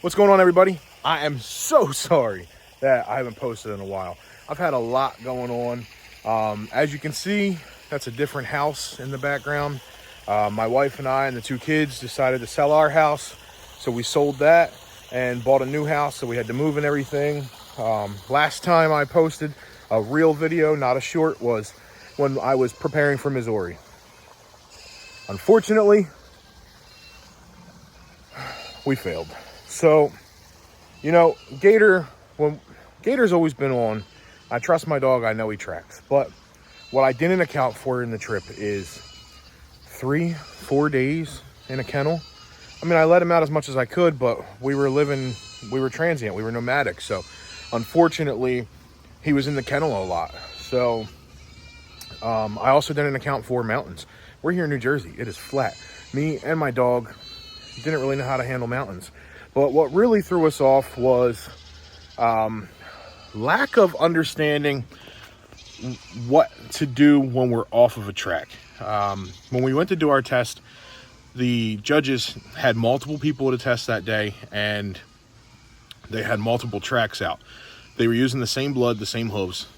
What's going on, everybody? I am so sorry that I haven't posted in a while. I've had a lot going on. As you can see, that's a different house in the background. My wife and I and the two kids decided to sell our house, so we sold that and bought a new house, so we had to move and everything. Last time I posted a real video, not a short, was when I was preparing for Missouri. Unfortunately, we failed. So, you know, Gator, when Gator's always been on, I trust my dog, I know he tracks. But what I didn't account for in the trip is 3-4 days in a kennel. I mean, I let him out as much as I could, but we were transient, we were nomadic. So unfortunately, he was in the kennel a lot. So I also didn't account for mountains. We're here in New Jersey, it is flat. Me and my dog didn't really know how to handle mountains. But what really threw us off was lack of understanding what to do when we're off of a track. When we went to do our test, the judges had multiple people to test that day, and they had multiple tracks out. They were using the same blood, the same hooves.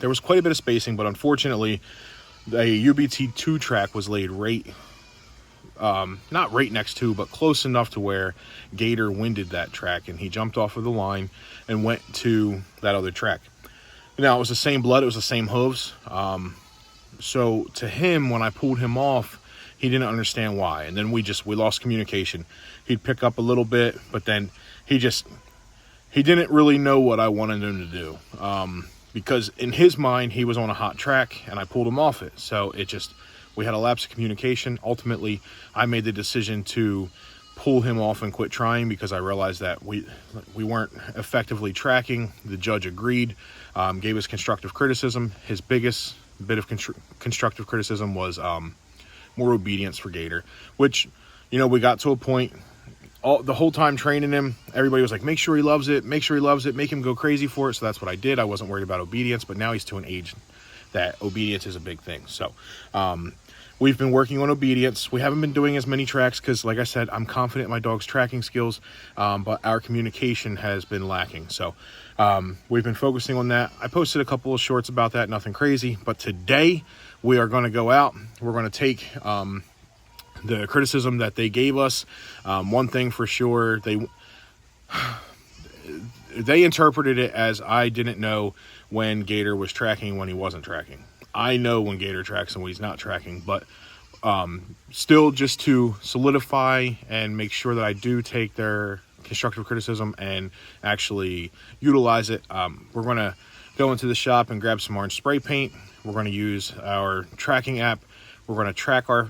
There was quite a bit of spacing, but unfortunately, the UBT2 track was laid not right next to, but close enough to where Gator winded that track, and he jumped off of the line and went to that other track. Now, it was the same blood, it was the same hooves. So to him, when I pulled him off, he didn't understand why. And then we lost communication. He'd pick up a little bit, but then he didn't really know what I wanted him to do. Because in his mind, he was on a hot track and I pulled him off it. So we had a lapse of communication. Ultimately, I made the decision to pull him off and quit trying because I realized that we weren't effectively tracking. The judge agreed, gave us constructive criticism. His biggest bit of constructive criticism was more obedience for Gator, which, you know, we got to a point the whole time training him, everybody was like, make sure he loves it, make him go crazy for it. So that's what I did. I wasn't worried about obedience, but now he's to an age that obedience is a big thing. So we've been working on obedience. We haven't been doing as many tracks because, like I said, I'm confident in my dog's tracking skills, but our communication has been lacking. So we've been focusing on that. I posted a couple of shorts about that, nothing crazy. But today we are going to go out. We're going to take the criticism that they gave us. One thing for sure, they interpreted it as I didn't know when Gator was tracking and when he wasn't tracking. I know when Gator tracks and when he's not tracking, but still, just to solidify and make sure that I do take their constructive criticism and actually utilize it, we're going to go into the shop and grab some orange spray paint. We're going to use our tracking app. We're going to track our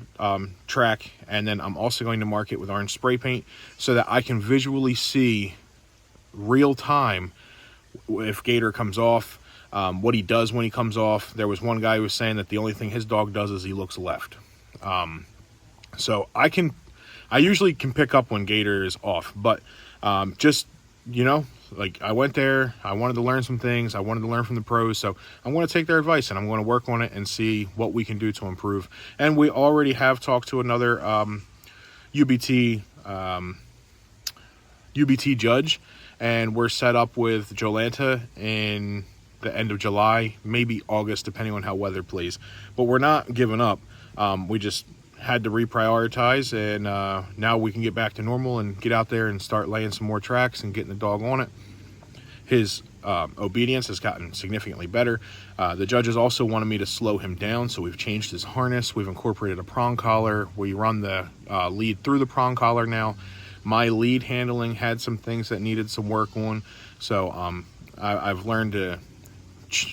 track, and then I'm also going to mark it with orange spray paint so that I can visually see real time if Gator comes off, what he does when he comes off. There was one guy who was saying that the only thing his dog does is he looks left. So I usually can pick up when Gator is off, but just, you know, like I went there, I wanted to learn some things, I wanted to learn from the pros, so I'm going to take their advice and I'm going to work on it and see what we can do to improve. And we already have talked to another UBT judge, and we're set up with Jolanta in the end of July, maybe August, depending on how weather plays. But we're not giving up. We just had to reprioritize, and now we can get back to normal and get out there and start laying some more tracks and getting the dog on it. His obedience has gotten significantly better. The judges also wanted me to slow him down, so we've changed his harness. We've incorporated a prong collar. We run the lead through the prong collar now. My lead handling had some things that needed some work on, so I've learned to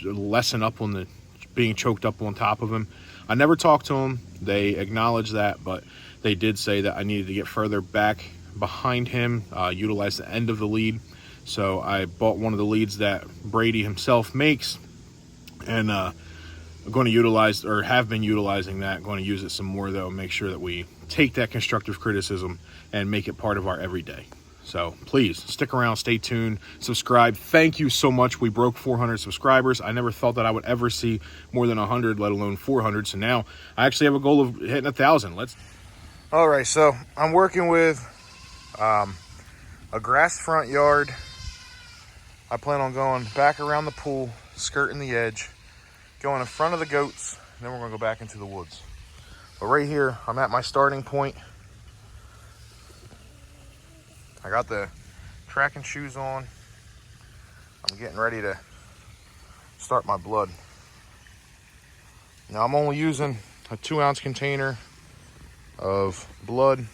lessen up on the being choked up on top of him. I never talked to him. They acknowledged that, but they did say that I needed to get further back behind him, utilize the end of the lead. So I bought one of the leads that Brady himself makes, and I'm going to utilize, or have been utilizing that. I'm going to use it some more, though, make sure that we take that constructive criticism and make it part of our everyday. So please stick around, stay tuned, subscribe. Thank you so much. We broke 400 subscribers. I never thought that I would ever see more than 100, let alone 400. So now I actually have a goal of hitting 1,000. All right, so I'm working with a grass front yard. I plan on going back around the pool, skirting the edge, going in front of the goats, and then we're gonna go back into the woods. But right here, I'm at my starting point. I got the tracking shoes on. I'm getting ready to start my blood. Now I'm only using a 2-ounce container of blood.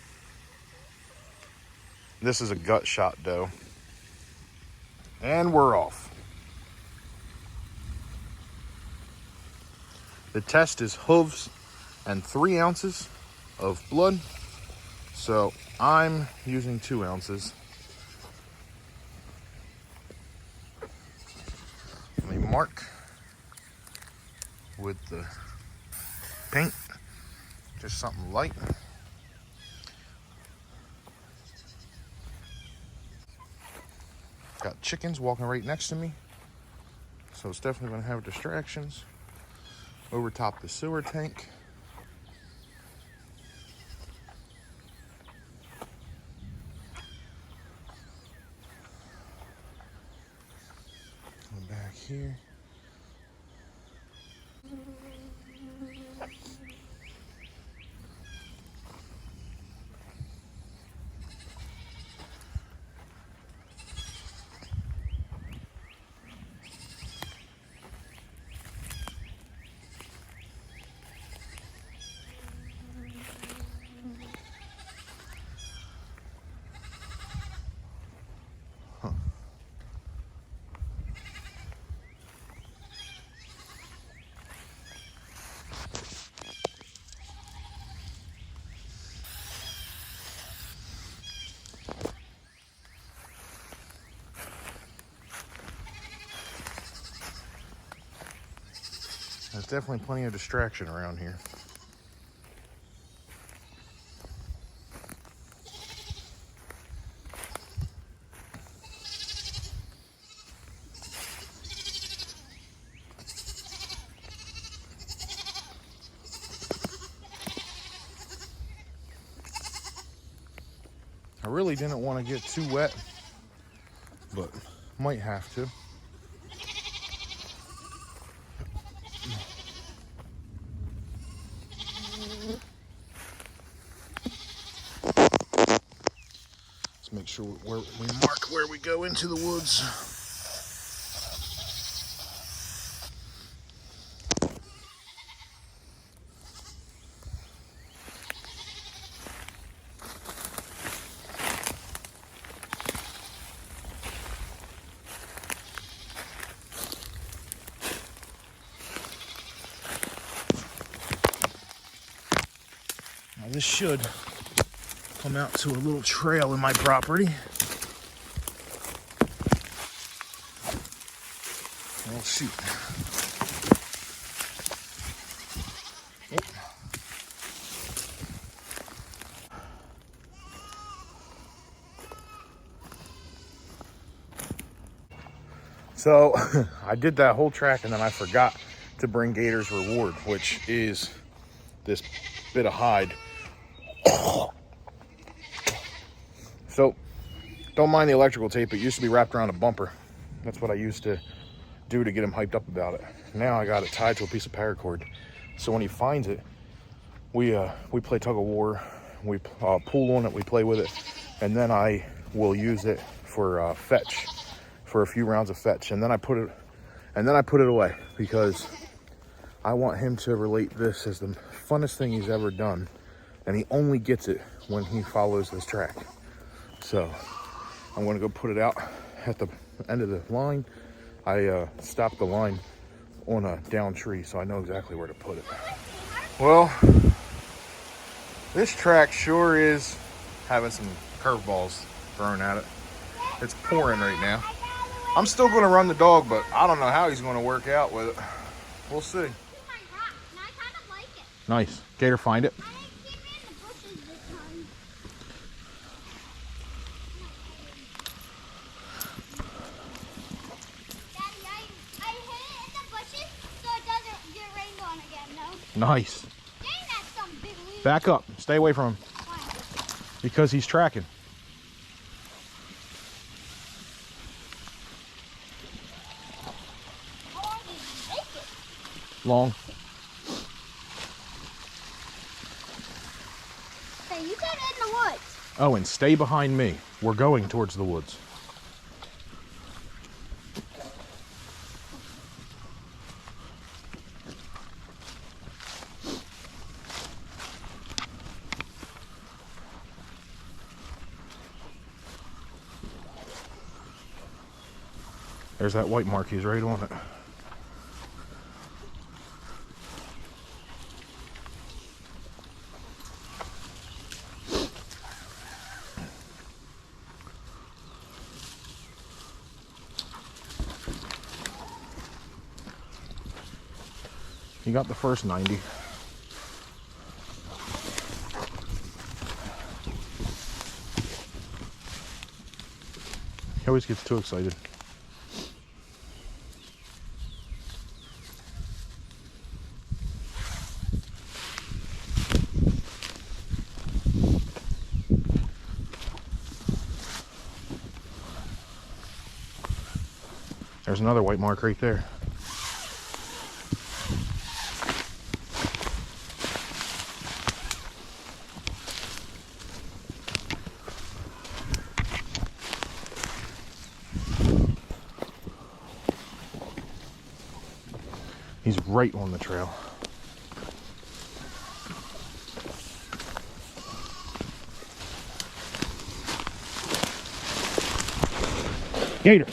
This is a gut shot doe. And we're off. The test is hooves and 3 ounces of blood. So I'm using 2 ounces. Let me mark with the paint, just something light. Got chickens walking right next to me, so it's definitely going to have distractions. Over top the sewer tank. Go back here. There's definitely plenty of distraction around here. I really didn't want to get too wet, but might have to. Let's make sure we mark where we go into the woods. Now this should come out to a little trail in my property. Oh shoot. Oh. So I did that whole track and then I forgot to bring Gator's reward, which is this bit of hide. So don't mind the electrical tape. It used to be wrapped around a bumper. That's what I used to do to get him hyped up about it. Now I got it tied to a piece of paracord. So when he finds it, we play tug of war. We pull on it, we play with it, and then I will use it for fetch, for a few rounds of fetch, and then I put it away because I want him to relate this as the funnest thing he's ever done, and he only gets it when he follows this track. So I'm gonna go put it out at the end of the line. I stopped the line on a down tree, so I know exactly where to put it. Well, this track sure is having some curveballs thrown at it. It's pouring right now. I'm still gonna run the dog, but I don't know how he's gonna work out with it. We'll see. Nice. Gator, find it. Nice. Back up. Stay away from him. Because he's tracking. Long. Hey, you said in the woods. Oh, and stay behind me. We're going towards the woods. There's that white mark. He's right on it. You got the first 90. He always gets too excited. There's another white mark right there. He's right on the trail. Gator.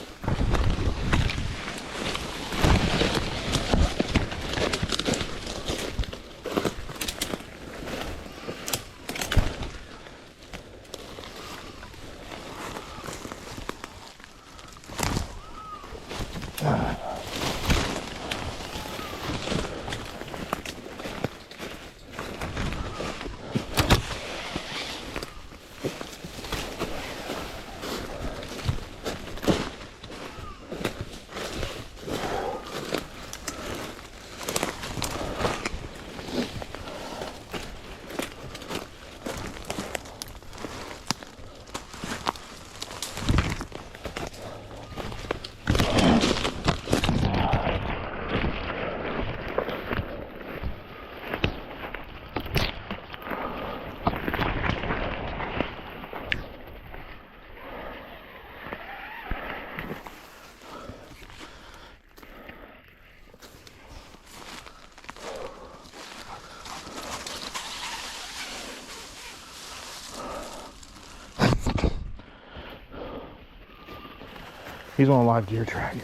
He's on a live deer track.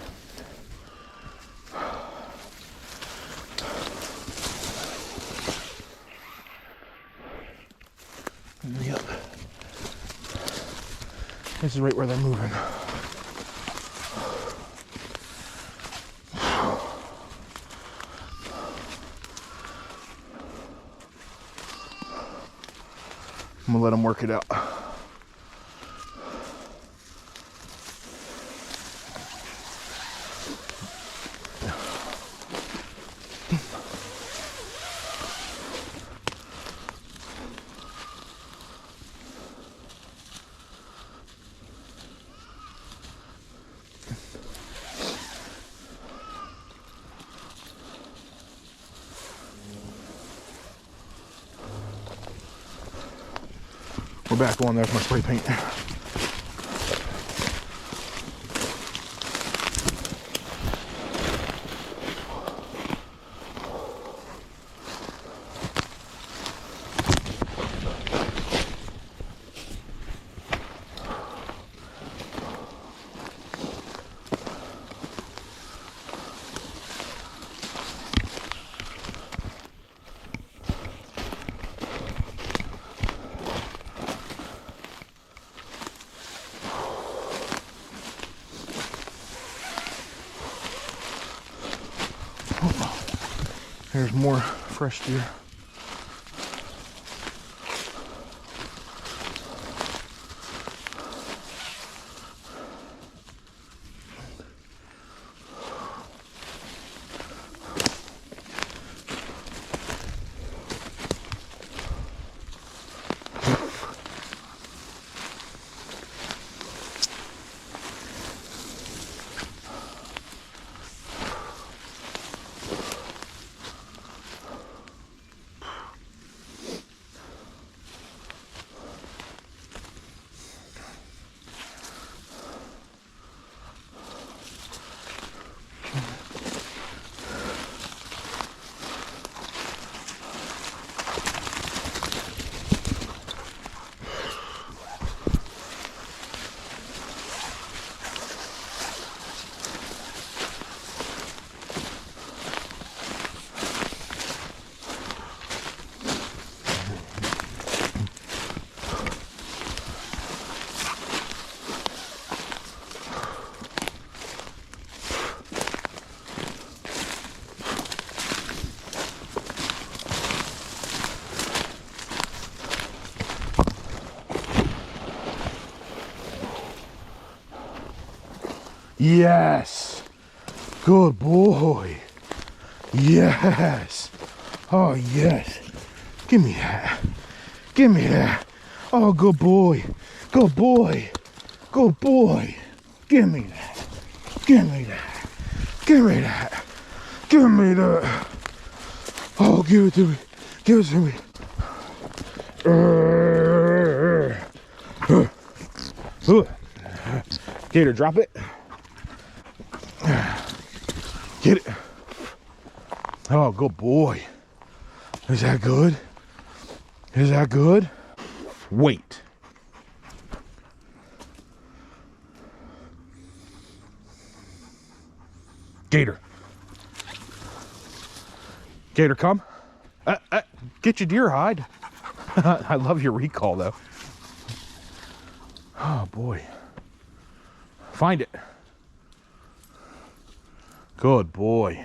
Yep. This is right where they're moving. I'm gonna let them work it out. We're back on. There's my spray paint. There's more fresh deer. Yes. Good boy. Yes. Oh, yes. Give me that. Give me that. Oh, good boy. Good boy. Good boy. Give me that. Give me that. Give me that. Give me that. Oh, give it to me. Give it to me. Gator, drop it. Get it. Oh, good boy. Is that good? Is that good? Wait. Gator. Gator, come. Get your deer hide. I love your recall, though. Oh, boy. Find it. Good boy.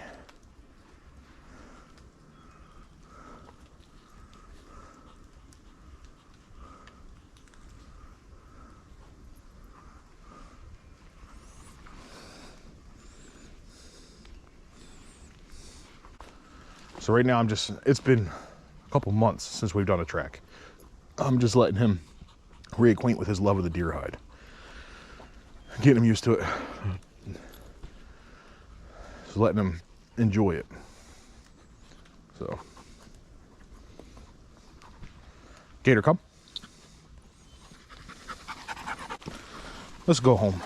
So right now it's been a couple months since we've done a track. I'm just letting him reacquaint with his love of the deer hide. Getting him used to it. Just letting him enjoy it. So. Gator, come. Let's go home.